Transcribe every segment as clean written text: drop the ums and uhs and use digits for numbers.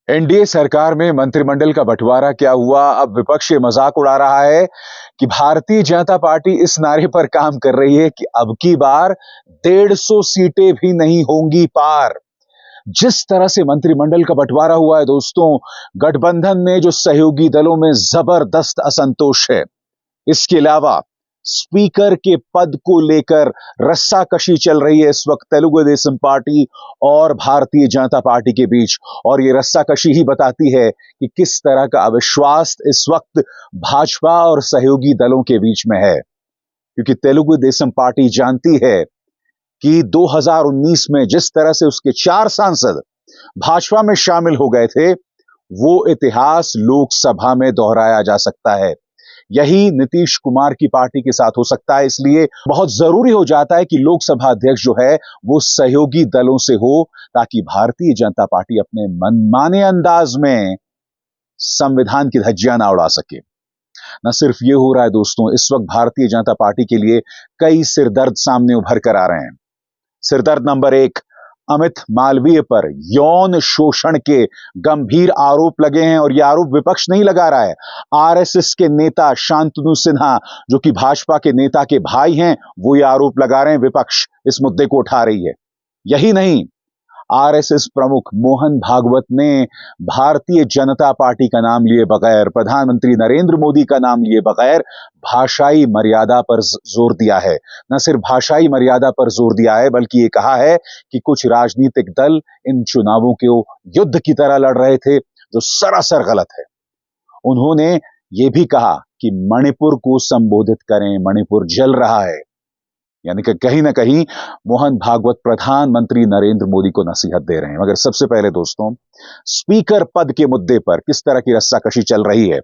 NDA सरकार में मंत्रिमंडल का बंटवारा क्या हुआ? अब विपक्ष ये मजाक उड़ा रहा है कि भारतीय जनता पार्टी इस नारे पर काम कर रही है कि अब की बार 150 सीटें भी नहीं होंगी पार। जिस तरह से मंत्रिमंडल का बंटवारा हुआ है दोस्तों, गठबंधन में जो सहयोगी दलों में जबरदस्त असंतोष है। इसके अलावा स्पीकर के पद को लेकर रस्साकशी चल रही है इस वक्त तेलुगु देशम पार्टी और भारतीय जनता पार्टी के बीच। और यह रस्साकशी ही बताती है कि किस तरह का अविश्वास इस वक्त भाजपा और सहयोगी दलों के बीच में है, क्योंकि तेलुगु देशम पार्टी जानती है कि 2019 में जिस तरह से उसके 4 सांसद भाजपा में शामिल हो गए थे, वो इतिहास लोकसभा में दोहराया जा सकता है। यही नीतीश कुमार की पार्टी के साथ हो सकता है। इसलिए बहुत जरूरी हो जाता है कि लोकसभा अध्यक्ष जो है वो सहयोगी दलों से हो, ताकि भारतीय जनता पार्टी अपने मनमाने अंदाज में संविधान की धज्जियां ना उड़ा सके। न सिर्फ ये हो रहा है दोस्तों, इस वक्त भारतीय जनता पार्टी के लिए कई सिरदर्द सामने उभर कर आ रहे हैं। सिरदर्द नंबर 1, अमित मालवीय पर यौन शोषण के गंभीर आरोप लगे हैं। और यह आरोप विपक्ष नहीं लगा रहा है, आरएसएस के नेता शांतनु सिन्हा, जो कि भाजपा के नेता के भाई हैं, वो ये आरोप लगा रहे हैं। विपक्ष इस मुद्दे को उठा रही है। यही नहीं, आरएसएस प्रमुख मोहन भागवत ने भारतीय जनता पार्टी का नाम लिए बगैर, प्रधानमंत्री नरेंद्र मोदी का नाम लिए बगैर भाषाई मर्यादा पर जोर दिया है। न सिर्फ भाषाई मर्यादा पर जोर दिया है, बल्कि ये कहा है कि कुछ राजनीतिक दल इन चुनावों को युद्ध की तरह लड़ रहे थे, जो सरासर गलत है। उन्होंने ये भी कहा कि मणिपुर को संबोधित करें, मणिपुर जल रहा है। यानी कि कहीं ना कहीं मोहन भागवत प्रधानमंत्री नरेंद्र मोदी को नसीहत दे रहे हैं। मगर सबसे पहले दोस्तों, स्पीकर पद के मुद्दे पर किस तरह की रस्साकशी चल रही है,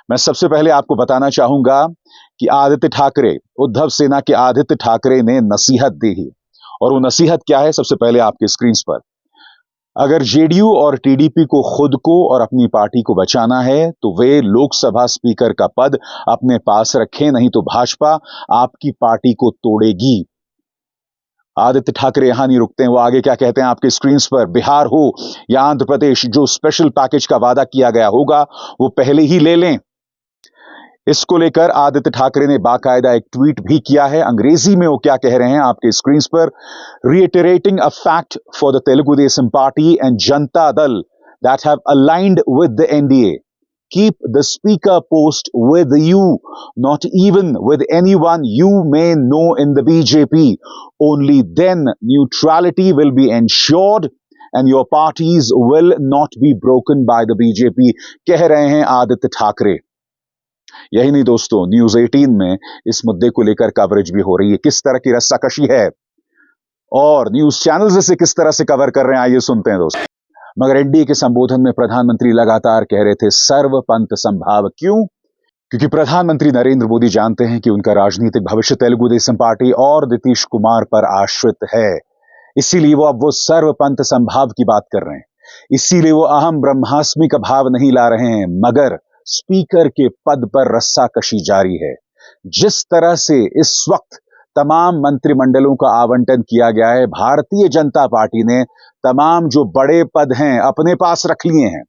मैं सबसे पहले आपको बताना चाहूंगा कि आदित्य ठाकरे, उद्धव सेना के आदित्य ठाकरे ने नसीहत दी है। और वो नसीहत क्या है, सबसे पहले आपके स्क्रीन पर, अगर जेडीयू और टीडीपी को खुद को और अपनी पार्टी को बचाना है तो वे लोकसभा स्पीकर का पद अपने पास रखें, नहीं तो भाजपा आपकी पार्टी को तोड़ेगी। आदित्य ठाकरे यहां नहीं रुकते हैं, वो आगे क्या कहते हैं आपके स्क्रीन पर, बिहार हो या आंध्र प्रदेश, जो स्पेशल पैकेज का वादा किया गया होगा वो पहले ही ले लें। इसको लेकर आदित्य ठाकरे ने बाकायदा एक ट्वीट भी किया है। अंग्रेजी में वो क्या कह रहे हैं आपके स्क्रीन पर, reiterating a fact for the Telugu Desam Party and Janata Dal that have aligned with the NDA. Keep the speaker post with you, not even with anyone you may know in the BJP. Only then neutrality will be ensured and your parties will not be broken by the BJP, कह रहे हैं आदित्य ठाकरे। यही नहीं दोस्तों, news 18 में इस मुद्दे को लेकर कवरेज भी हो रही है, किस तरह की रस्साकशी है और न्यूज चैनल्स इसे किस तरह से कवर कर रहे हैं, आइए सुनते हैं दोस्तों। मगर एनडीए के संबोधन में प्रधानमंत्री लगातार कह रहे थे सर्वपंथ संभाव। क्यों? क्योंकि प्रधानमंत्री नरेंद्र मोदी जानते हैं कि उनका राजनीतिक भविष्य तेलुगु देशम पार्टी और नीतीश कुमार पर आश्रित है। इसीलिए वो सर्वपंथ संभाव की बात कर रहे हैं। इसीलिए वो अहम ब्रह्मास्मि का भाव नहीं ला रहे हैं, मगर स्पीकर के पद पर रस्साकशी जारी है। जिस तरह से इस वक्त तमाम मंत्रिमंडलों का आवंटन किया गया है, भारतीय जनता पार्टी ने तमाम जो बड़े पद हैं अपने पास रख लिए हैं,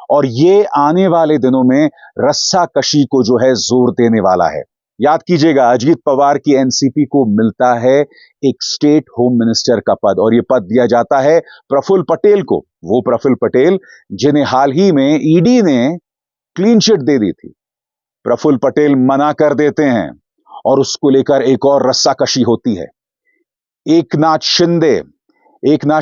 और ये आने वाले दिनों में रस्साकशी को जो है जोर देने वाला है। याद कीजिएगा, अजीत पवार की एनसीपी को मिलता है एक स्टेट होम मिनिस्टर का पद, और यह पद दिया जाता है प्रफुल्ल पटेल को। वो प्रफुल्ल पटेल जिन्हें हाल ही में ईडी ने क्लीन चिट दे दी थी, प्रफुल्ल पटेल मना कर देते हैं और उसको लेकर एक और रस्साकशी होती है। एकनाथ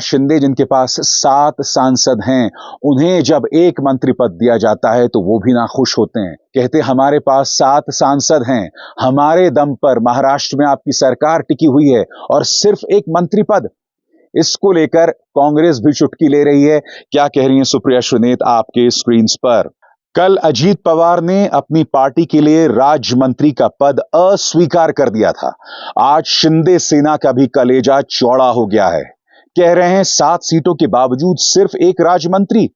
शिंदे जिनके पास 7 सांसद हैं, उन्हें जब एक मंत्री पद दिया जाता है तो वो भी ना खुश होते हैं। कहते हमारे पास 7 सांसद हैं, हमारे दम पर महाराष्ट्र में आपकी सरकार टिकी हुई है और सिर्फ एक मंत्री पद। इसको लेकर कांग्रेस भी चुटकी ले रही है। क्या कह रही है सुप्रिया सुनेत आपके स्क्रीन पर, कल अजीत पवार ने अपनी पार्टी के लिए राज्य मंत्री का पद अस्वीकार कर दिया था। आज शिंदे सेना का भी कलेजा चौड़ा हो गया है। कह रहे हैं 7 सीटों के बावजूद सिर्फ एक राज्य मंत्री।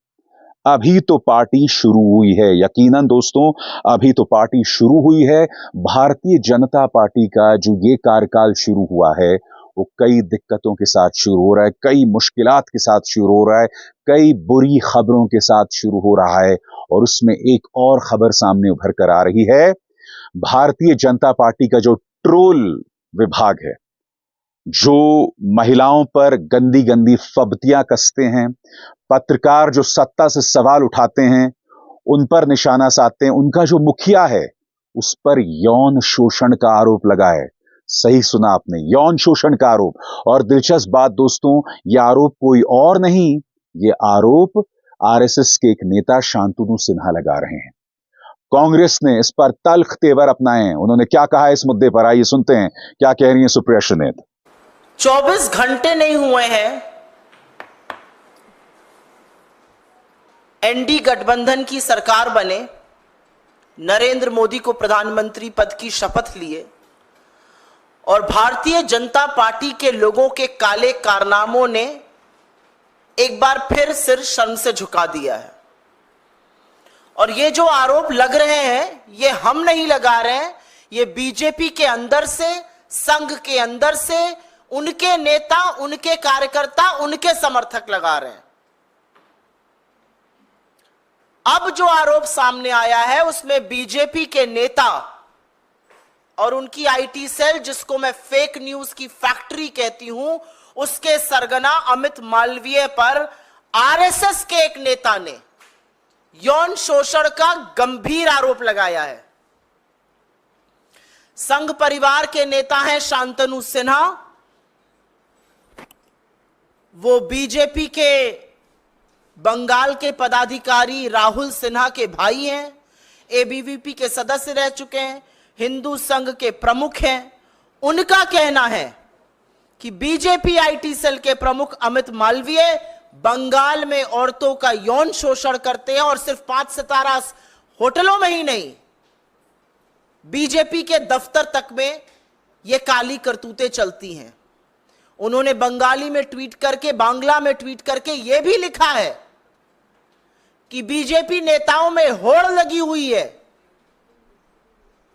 अभी तो पार्टी शुरू हुई है, यकीनन दोस्तों, अभी तो पार्टी शुरू हुई है। भारतीय जनता पार्टी का जो ये कार्यकाल शुरू हुआ है वो कई दिक्कतों के साथ शुरू हो रहा है, कई मुश्किलात के साथ शुरू हो रहा है, कई बुरी खबरों के साथ शुरू हो रहा है। और उसमें एक और खबर सामने उभर कर आ रही है। भारतीय जनता पार्टी का जो ट्रोल विभाग है, जो महिलाओं पर गंदी गंदी फब्तियां कसते हैं, पत्रकार जो सत्ता से सवाल उठाते हैं, उन पर निशाना साधते हैं, उनका जो मुखिया है उस पर यौन शोषण का आरोप लगा है। सही सुना आपने, यौन शोषण का आरोप। और दिलचस्प बात दोस्तों, यह आरोप कोई और नहीं, यह आरोप आरएसएस के एक नेता शांतनु सिन्हा लगा रहे हैं। कांग्रेस ने इस पर तल्ख तेवर अपनाए हैं। उन्होंने क्या कहा है इस मुद्दे पर, आइए सुनते हैं क्या कह रही हैं सुप्रिया श्रीनेत। 24 घंटे नहीं हुए हैं एनडी गठबंधन की सरकार बने, नरेंद्र मोदी को प्रधानमंत्री पद की शपथ लिए और भारतीय जनता पार्टी के लोगों के काले कारनामों ने एक बार फिर सिर शर्म से झुका दिया है। और ये जो आरोप लग रहे हैं, ये हम नहीं लगा रहे हैं, ये बीजेपी के अंदर से, संघ के अंदर से उनके नेता, उनके कार्यकर्ता, उनके समर्थक लगा रहे हैं। अब जो आरोप सामने आया है उसमें बीजेपी के नेता और उनकी आईटी सेल, जिसको मैं फेक न्यूज की फैक्ट्री कहती हूं, उसके सरगना अमित मालवीय पर आरएसएस के एक नेता ने यौन शोषण का गंभीर आरोप लगाया है। संघ परिवार के नेता हैं शांतनु सिन्हा, वो बीजेपी के बंगाल के पदाधिकारी राहुल सिन्हा के भाई हैं, एबीवीपी के सदस्य रह चुके हैं, हिंदू संघ के प्रमुख हैं। उनका कहना है कि बीजेपी आईटी सेल के प्रमुख अमित मालवीय बंगाल में औरतों का यौन शोषण करते हैं और सिर्फ 5 सितारा होटलों में ही नहीं, बीजेपी के दफ्तर तक में यह काली करतूतें चलती हैं। उन्होंने बंगाली में ट्वीट करके, बांग्ला में ट्वीट करके यह भी लिखा है कि बीजेपी नेताओं में होड़ लगी हुई है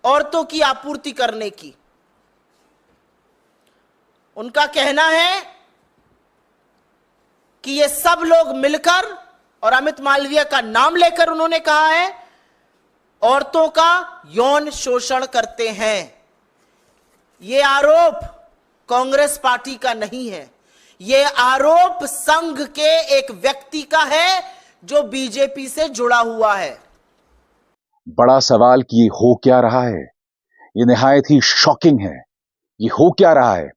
औरतों की आपूर्ति करने की। उनका कहना है कि ये सब लोग मिलकर, और अमित मालवीय का नाम लेकर उन्होंने कहा है, औरतों का यौन शोषण करते हैं। ये आरोप कांग्रेस पार्टी का नहीं है, ये आरोप संघ के एक व्यक्ति का है जो बीजेपी से जुड़ा हुआ है। बड़ा सवाल कि ये हो क्या रहा है, ये निहायत ही शॉकिंग है। ये हो क्या रहा है?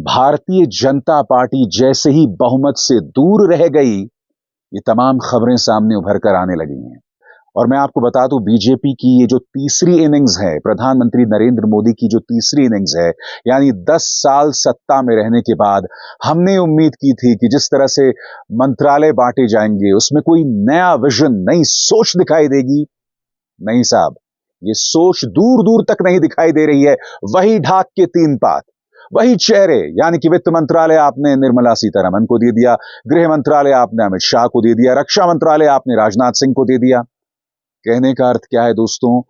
भारतीय जनता पार्टी जैसे ही बहुमत से दूर रह गई, ये तमाम खबरें सामने उभर कर आने लगी हैं। और मैं आपको बता दूं, बीजेपी की ये जो तीसरी इनिंग्स है, प्रधानमंत्री नरेंद्र मोदी की जो तीसरी इनिंग्स है, यानी 10 साल सत्ता में रहने के बाद हमने उम्मीद की थी कि जिस तरह से मंत्रालय बांटे जाएंगे उसमें कोई नया विजन, नई सोच दिखाई देगी। नहीं साहब, ये सोच दूर दूर तक नहीं दिखाई दे रही है। वही ढाक के 3 पात, वही चेहरे, यानी कि वित्त मंत्रालय आपने निर्मला सीतारमण को दे दिया, गृह मंत्रालय आपने अमित शाह को दे दिया, रक्षा मंत्रालय आपने राजनाथ सिंह को दे दिया। कहने का अर्थ क्या है दोस्तों?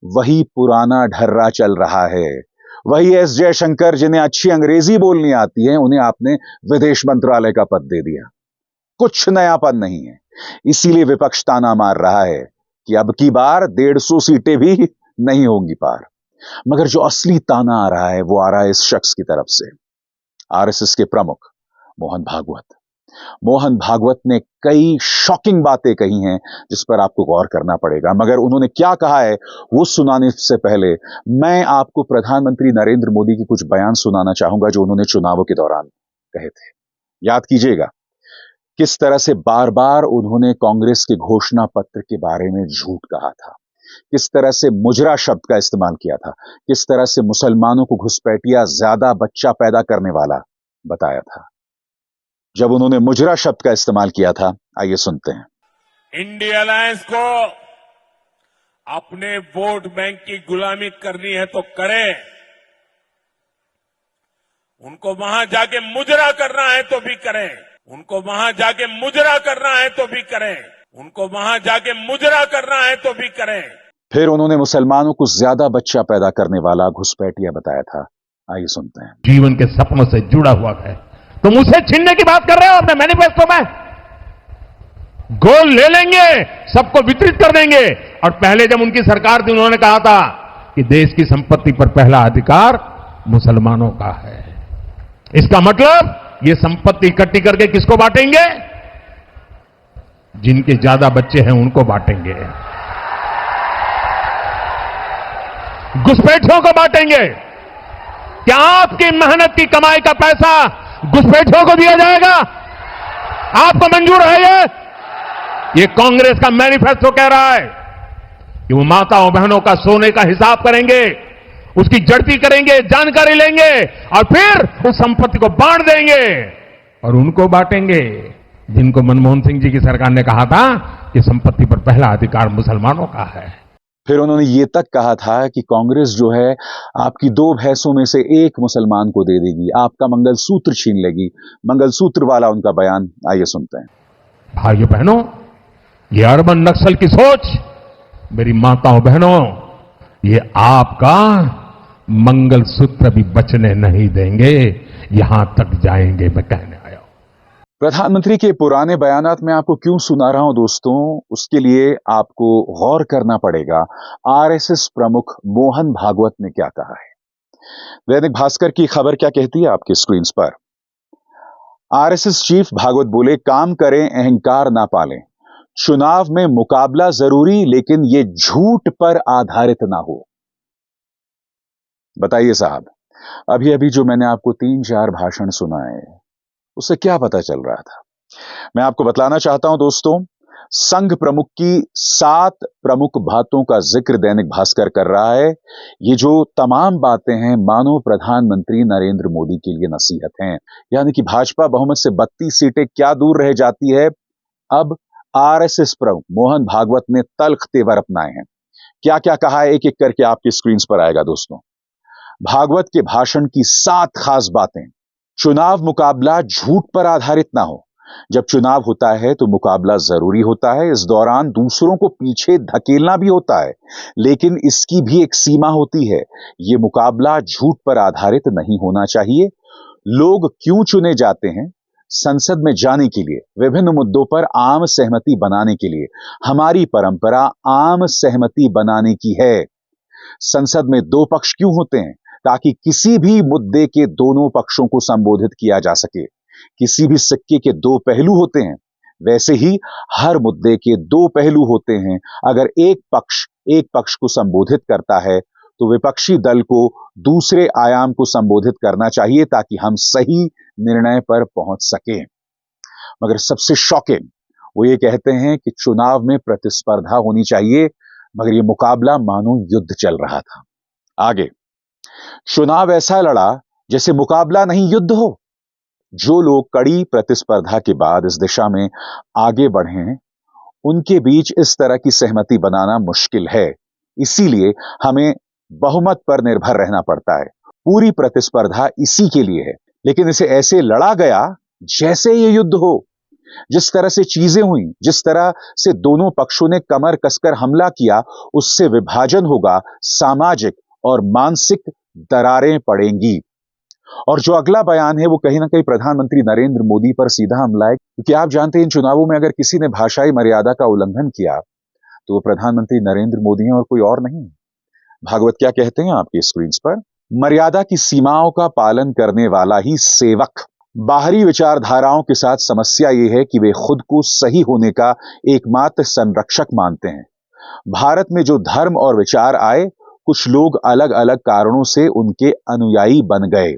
वही पुराना ढर्रा चल रहा है। वही एस जयशंकर, जिन्हें अच्छी अंग्रेजी बोलनी आती है, उन्हें आपने विदेश मंत्रालय का पद दे दिया। कुछ नयापन नहीं है। इसीलिए विपक्ष ताना मार रहा है कि अब की बार 150 सीटें भी नहीं होंगी पार। मगर जो असली ताना आ रहा है वो आ रहा है इस शख्स की तरफ से, आरएसएस के प्रमुख मोहन भागवत। मोहन भागवत ने कई शॉकिंग बातें कही हैं जिस पर आपको गौर करना पड़ेगा। मगर उन्होंने क्या कहा है वो सुनाने से पहले मैं आपको प्रधानमंत्री नरेंद्र मोदी के कुछ बयान सुनाना चाहूंगा जो उन्होंने चुनावों के दौरान कहे थे। याद कीजिएगा किस तरह से बार बार उन्होंने कांग्रेस के घोषणा पत्र के बारे में झूठ कहा था, किस तरह से मुजरा शब्द का इस्तेमाल किया था, किस तरह से मुसलमानों को घुसपैठिया, ज्यादा बच्चा पैदा करने वाला बताया था। जब उन्होंने मुजरा शब्द का इस्तेमाल किया था, आइए सुनते हैं। इंडिया अलायंस को अपने वोट बैंक की गुलामी करनी है तो करें, उनको वहां जाके मुजरा करना है तो भी करें, उनको वहां जाके मुजरा करना है तो भी करें, उनको वहां जाके मुजरा करना है तो भी करें। फिर उन्होंने मुसलमानों को ज्यादा बच्चा पैदा करने वाला घुसपैठिया बताया था। आइए सुनते हैं। जीवन के सपनों से जुड़ा हुआ है, तुम उसे छीनने की बात कर रहे हो अपने मैनिफेस्टो में। गोल्ड ले लेंगे, सबको वितरित कर देंगे। और पहले जब उनकी सरकार थी उन्होंने कहा था कि देश की संपत्ति पर पहला अधिकार मुसलमानों का है। इसका मतलब ये संपत्ति इकट्ठी करके किसको बांटेंगे? जिनके ज्यादा बच्चे हैं उनको बांटेंगे, घुसपैठियों को बांटेंगे। क्या आपकी मेहनत की कमाई का पैसा घुसपैठियों को दिया जाएगा? आपको मंजूर है ये कांग्रेस का मैनिफेस्टो कह रहा है कि वो माताओं बहनों का सोने का हिसाब करेंगे, उसकी जड़ती करेंगे, जानकारी लेंगे और फिर उस संपत्ति को बांट देंगे और उनको बांटेंगे जिनको मनमोहन सिंह जी की सरकार ने कहा था कि संपत्ति पर पहला अधिकार मुसलमानों का है। फिर उन्होंने ये तक कहा था कि कांग्रेस जो है आपकी 2 भैंसों में से एक मुसलमान को दे देगी, आपका मंगलसूत्र छीन लेगी। मंगलसूत्र वाला उनका बयान, आइए सुनते हैं। भाइयों बहनों, ये अर्बन नक्सल की सोच, मेरी माताओं बहनों, ये आपका मंगलसूत्र भी बचने नहीं देंगे, यहां तक जाएंगे मैं कहने आया हूं। प्रधानमंत्री के पुराने बयानात में आपको क्यों सुना रहा हूं दोस्तों, उसके लिए आपको गौर करना पड़ेगा। आरएसएस प्रमुख मोहन भागवत ने क्या कहा है। दैनिक भास्कर की खबर क्या कहती है आपकी स्क्रीन पर। आरएसएस चीफ भागवत बोले, काम करें अहंकार ना पालें, चुनाव में मुकाबला जरूरी लेकिन ये झूठ पर आधारित ना हो। बताइए साहब, अभी अभी जो मैंने आपको 3-4 भाषण सुनाए उससे क्या पता चल रहा था। मैं आपको बतलाना चाहता हूं दोस्तों, संघ प्रमुख की 7 प्रमुख बातों का जिक्र दैनिक भास्कर कर रहा है। ये जो तमाम बातें हैं मानो प्रधानमंत्री नरेंद्र मोदी के लिए नसीहत हैं। यानी कि भाजपा बहुमत से 32 सीटें क्या दूर रह जाती है। अब आरएसएस प्रमुख मोहन भागवत ने तल्ख तेवर अपनाए हैं। क्या क्या कहा है एक एक करके आपकी स्क्रीन पर आएगा दोस्तों। भागवत के भाषण की 7 खास बातें। चुनाव मुकाबला झूठ पर आधारित ना हो। जब चुनाव होता है तो मुकाबला जरूरी होता है, इस दौरान दूसरों को पीछे धकेलना भी होता है, लेकिन इसकी भी एक सीमा होती है। यह मुकाबला झूठ पर आधारित नहीं होना चाहिए। लोग क्यों चुने जाते हैं? संसद में जाने के लिए, विभिन्न मुद्दों पर आम सहमति बनाने के लिए। हमारी परंपरा आम सहमति बनाने की है। संसद में 2 पक्ष क्यों होते हैं? ताकि किसी भी मुद्दे के दोनों पक्षों को संबोधित किया जा सके। किसी भी सिक्के के 2 पहलू होते हैं, वैसे ही हर मुद्दे के 2 पहलू होते हैं। अगर एक पक्ष को संबोधित करता है तो विपक्षी दल को दूसरे आयाम को संबोधित करना चाहिए ताकि हम सही निर्णय पर पहुंच सकें। मगर सबसे शॉकिंग वो ये कहते हैं कि चुनाव में प्रतिस्पर्धा होनी चाहिए, मगर ये मुकाबला मानो युद्ध चल रहा था। आगे, चुनाव ऐसा लड़ा जैसे मुकाबला नहीं युद्ध हो। जो लोग कड़ी प्रतिस्पर्धा के बाद इस दिशा में आगे बढ़े हैं, उनके बीच इस तरह की सहमति बनाना मुश्किल है। इसीलिए हमें बहुमत पर निर्भर रहना पड़ता है। पूरी प्रतिस्पर्धा इसी के लिए है, लेकिन इसे ऐसे लड़ा गया जैसे ये युद्ध हो। जिस तरह से चीजें हुई, जिस तरह से दोनों पक्षों ने कमर कसकर हमला किया, उससे विभाजन होगा, सामाजिक और मानसिक दरारें पड़ेंगी। और जो अगला बयान है वो कहीं ना कहीं प्रधानमंत्री नरेंद्र मोदी पर सीधा हमला है, क्योंकि आप जानते हैं इन चुनावों में अगर किसी ने भाषाई मर्यादा का उल्लंघन किया तो वो प्रधानमंत्री नरेंद्र मोदी हैं और कोई और नहीं। भागवत क्या कहते हैं आपकी स्क्रीन पर। मर्यादा की सीमाओं का पालन करने वाला ही सेवक। बाहरी विचारधाराओं के साथ समस्या यह है कि वे खुद को सही होने का एकमात्र संरक्षक मानते हैं। भारत में जो धर्म और विचार आए, कुछ लोग अलग अलग कारणों से उनके अनुयायी बन गए,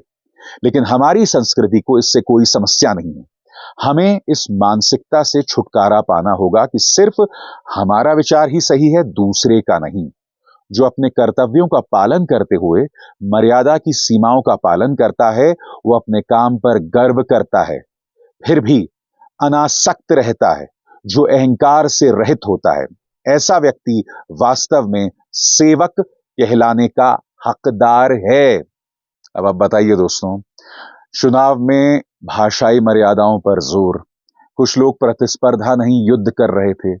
लेकिन हमारी संस्कृति को इससे कोई समस्या नहीं है। हमें इस मानसिकता से छुटकारा पाना होगा कि सिर्फ हमारा विचार ही सही है, दूसरे का नहीं। जो अपने कर्तव्यों का पालन करते हुए मर्यादा की सीमाओं का पालन करता है, वो अपने काम पर गर्व करता है, फिर भी अनासक्त रहता है, जो अहंकार से रहित होता है। ऐसा व्यक्ति वास्तव में सेवक कहलाने का हकदार है। अब आप बताइए दोस्तों, चुनाव में भाषाई मर्यादाओं पर जोर, कुछ लोग प्रतिस्पर्धा नहीं युद्ध कर रहे थे।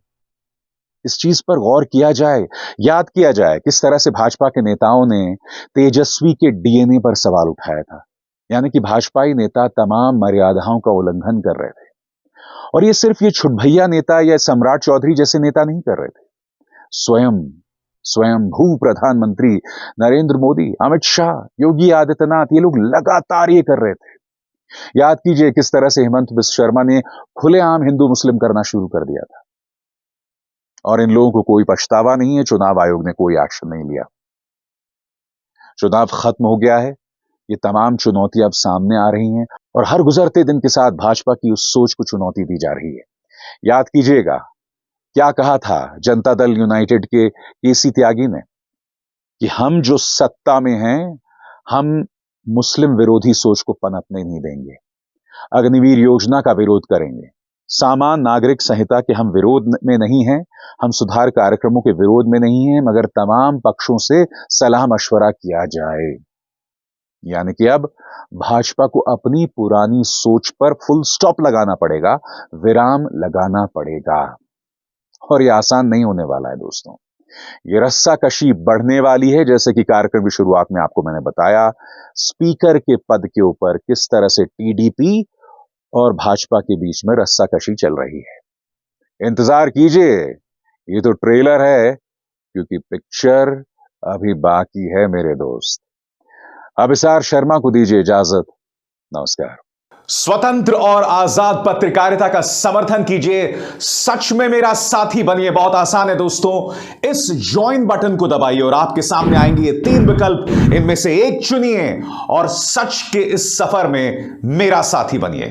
इस चीज पर गौर किया जाए, याद किया जाए किस तरह से भाजपा के नेताओं ने तेजस्वी के डीएनए पर सवाल उठाया था। यानी कि भाजपाई नेता तमाम मर्यादाओं का उल्लंघन कर रहे थे। और ये सिर्फ ये छुटभैया नेता या सम्राट चौधरी जैसे नेता नहीं कर रहे थे, स्वयं भू प्रधानमंत्री नरेंद्र मोदी, अमित शाह, योगी आदित्यनाथ, ये लोग लगातार ये कर रहे थे। याद कीजिए किस तरह से हेमंत बिस्वा शर्मा ने खुलेआम हिंदू मुस्लिम करना शुरू कर दिया था। और इन लोगों को कोई पछतावा नहीं है, चुनाव आयोग ने कोई एक्शन नहीं लिया। चुनाव खत्म हो गया है, ये तमाम चुनौतियां अब सामने आ रही हैं और हर गुजरते दिन के साथ भाजपा की उस सोच को चुनौती दी जा रही है। याद कीजिएगा क्या कहा था जनता दल यूनाइटेड के केसी त्यागी ने कि हम जो सत्ता में हैं, हम मुस्लिम विरोधी सोच को पनपने नहीं देंगे, अग्निवीर योजना का विरोध करेंगे, सामान्य नागरिक संहिता के हम विरोध में नहीं हैं, हम सुधार कार्यक्रमों के विरोध में नहीं हैं, मगर तमाम पक्षों से सलाह मशवरा किया जाए। यानी कि अब भाजपा को अपनी पुरानी सोच पर फुल स्टॉप लगाना पड़ेगा, विराम लगाना पड़ेगा। और यह आसान नहीं होने वाला है दोस्तों। ये रस्साकशी बढ़ने वाली है, जैसे कि कार्यक्रम की शुरुआत में आपको मैंने बताया, स्पीकर के पद के ऊपर किस तरह से टीडीपी और भाजपा के बीच में रस्साकशी चल रही है। इंतजार कीजिए, ये तो ट्रेलर है, क्योंकि पिक्चर अभी बाकी है मेरे दोस्त। अभिसार शर्मा को दीजिए इजाजत। नमस्कार। स्वतंत्र और आजाद पत्रकारिता का समर्थन कीजिए, सच में मेरा साथी बनिए। बहुत आसान है दोस्तों, इस ज्वाइन बटन को दबाइए और आपके सामने आएंगे ये 3 विकल्प, इनमें से एक चुनिए और सच के इस सफर में मेरा साथी बनिए।